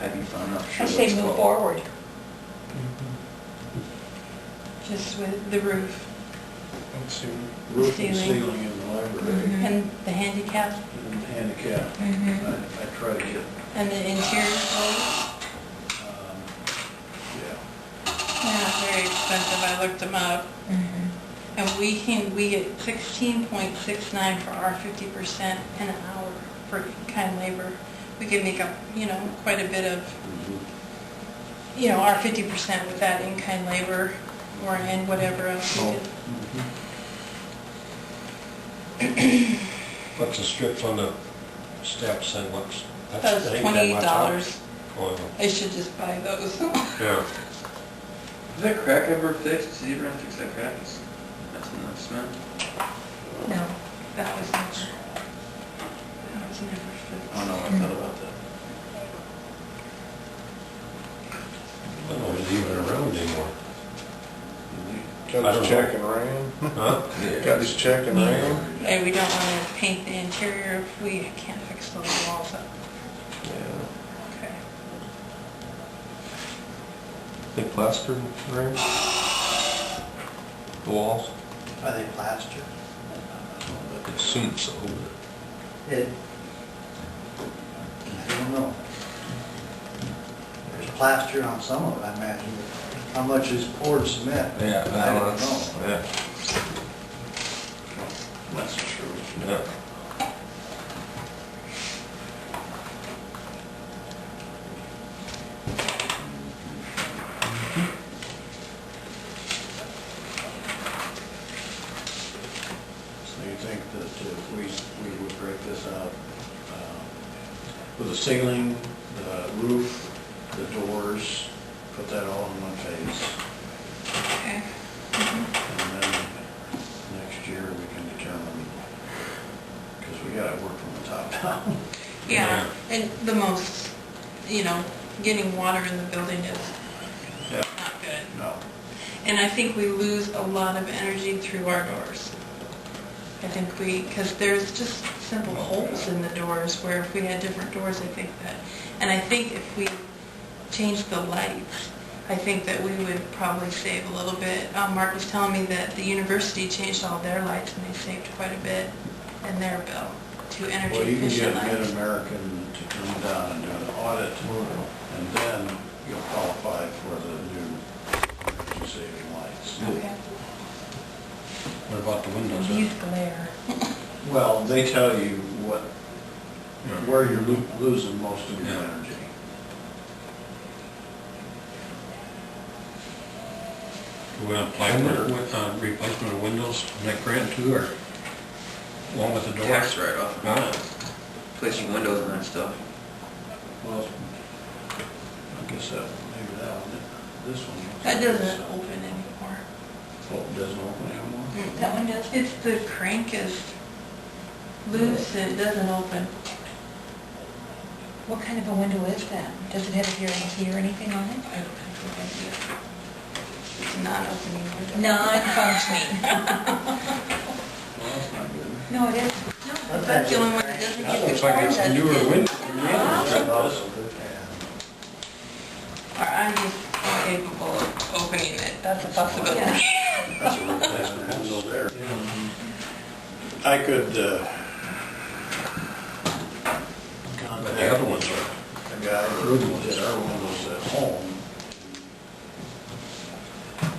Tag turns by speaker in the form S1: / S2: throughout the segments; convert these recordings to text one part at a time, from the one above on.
S1: have you found out? Sure
S2: I say
S1: what's
S2: move
S1: called?
S2: forward. Just with the roof.
S3: Let's see.
S1: Roof and
S2: Ceiling.
S1: ceiling in the library.
S2: And the handicap.
S1: And handicap. I try to get,
S2: And the interior lights.
S1: yeah.
S2: They're not very expensive, I looked them up. And we get 16.69 for our 50% an hour for kind labor. We can make up, quite a bit of, our 50% with that in-kind labor or in whatever else we did.
S3: What's the strips on the steps and what's?
S2: That's $28.
S3: Oh,
S2: I should just buy those.
S3: yeah.
S1: Is that crack ever fixed? Did you ever fix that crack? That's enough cement.
S2: No, that was never fixed.
S1: Oh no, I thought about that.
S3: I don't know if it's even around anymore. I
S4: Got
S3: don't
S4: his
S3: know.
S4: check and ran.
S3: Huh?
S4: Got his check and ran.
S2: And we don't want to paint the interior if we can't fix those walls up.
S4: Yeah.
S2: Okay.
S3: They plastered around the walls?
S5: Are they plastered?
S3: I assume so.
S5: It, I don't know. There's plaster on some of it, I imagine. How much is poured cement?
S3: Yeah,
S5: I don't know.
S3: Yeah.
S1: That's true.
S3: Yeah.
S1: So you think that if we would break this out with the ceiling, the roof, the doors, put that all in one phase,
S2: Okay.
S1: and then next year we can determine, because we gotta work from the top down.
S2: Yeah, and the most, getting water in the building is
S1: Yeah.
S2: not good.
S1: No.
S2: And I think we lose a lot of energy through our doors. I think because there's just simple holes in the doors where if we had different doors, I think that, and I think if we changed the lights, I think that we would probably save a little bit. Mark was telling me that the university changed all their lights and they saved quite a bit in their bill to energy
S1: Well, you can
S2: efficient
S1: get
S2: lights.
S1: Mid-American to come down and do an audit, and then you'll qualify for the new energy-saving lights.
S2: Okay.
S3: What about the windows?
S2: These glare.
S1: Well, they tell you where you're losing most of your
S3: Yeah.
S1: energy.
S3: Do we apply for replacement of windows in that grant too, or along with the doors?
S6: Tax write-off.
S3: Huh?
S6: Replacing windows and that stuff.
S1: Well, I guess maybe that one, this one.
S2: That doesn't open anymore.
S1: Oh, it doesn't open anymore?
S2: That one does. It's the crank is loose and it doesn't open.
S7: What kind of a window is that? Does it have a guarantee or anything on it?
S2: I don't have no idea. It's non-opening window.
S7: Non-functioning.
S1: Well, that's not good.
S7: No, it is. No.
S2: That's the only one that doesn't
S3: That
S2: get the
S3: looks like it's a
S2: corn
S3: newer
S2: dusted.
S3: window.
S2: Or I'm just incapable of opening it. That's a possibility.
S7: Yeah.
S1: That's a replacement window there. I could,
S3: But the other ones are.
S1: a guy who did our windows at home.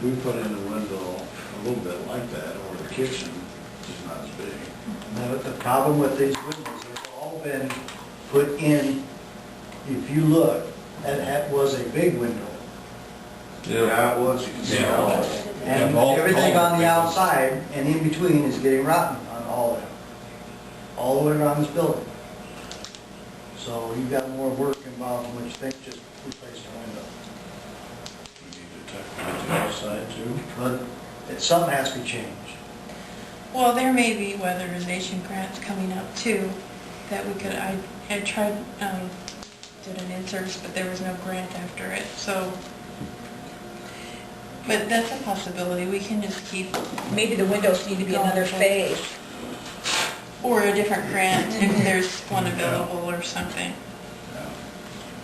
S1: We put in a window a little bit like that over the kitchen, just not as big.
S5: Now, the problem with these windows, they've all been put in, if you look, that was a big window.
S1: Yeah, it was, you can see
S3: Yeah.
S1: all that.
S5: And
S3: Yeah, all-
S5: everything
S3: all
S5: on the
S3: big ones.
S5: outside and in between is getting rotten on all of it. All the way around this building. So you've got more work involved than what you think, just replacing a window.
S1: You need to tuck it to the outside too.
S5: But something has to be changed.
S2: Well, there may be weatherization grants coming up too, that we could, I tried, did an in-service, but there was no grant after it, so. But that's a possibility, we can just keep,
S7: Maybe the windows need to be another phase.
S2: or a different grant if there's one available or something.
S1: Yeah.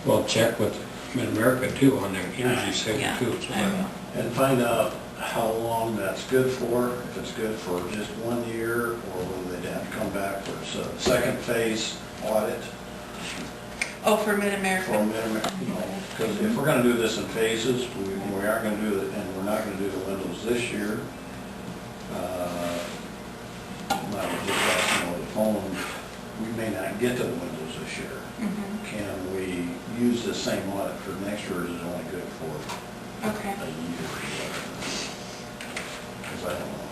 S3: Well, check with Mid-America too on their energy saving
S2: Yeah,
S3: too. so
S2: I will.
S1: And find out how long that's good for, if it's good for just 1 year, or whether they'd have to come back for a second phase audit
S2: Oh, for
S1: for
S2: Mid-America?
S1: Mid-America, you know, because if we're gonna do this in phases, we are gonna do it, and we're not gonna do the windows this year. I was just asking over the phone, we may not get to the windows this year.
S2: Mhm.
S1: Can we use the same audit for next year, or is it only good for
S2: Okay.
S1: a year? Because I don't know.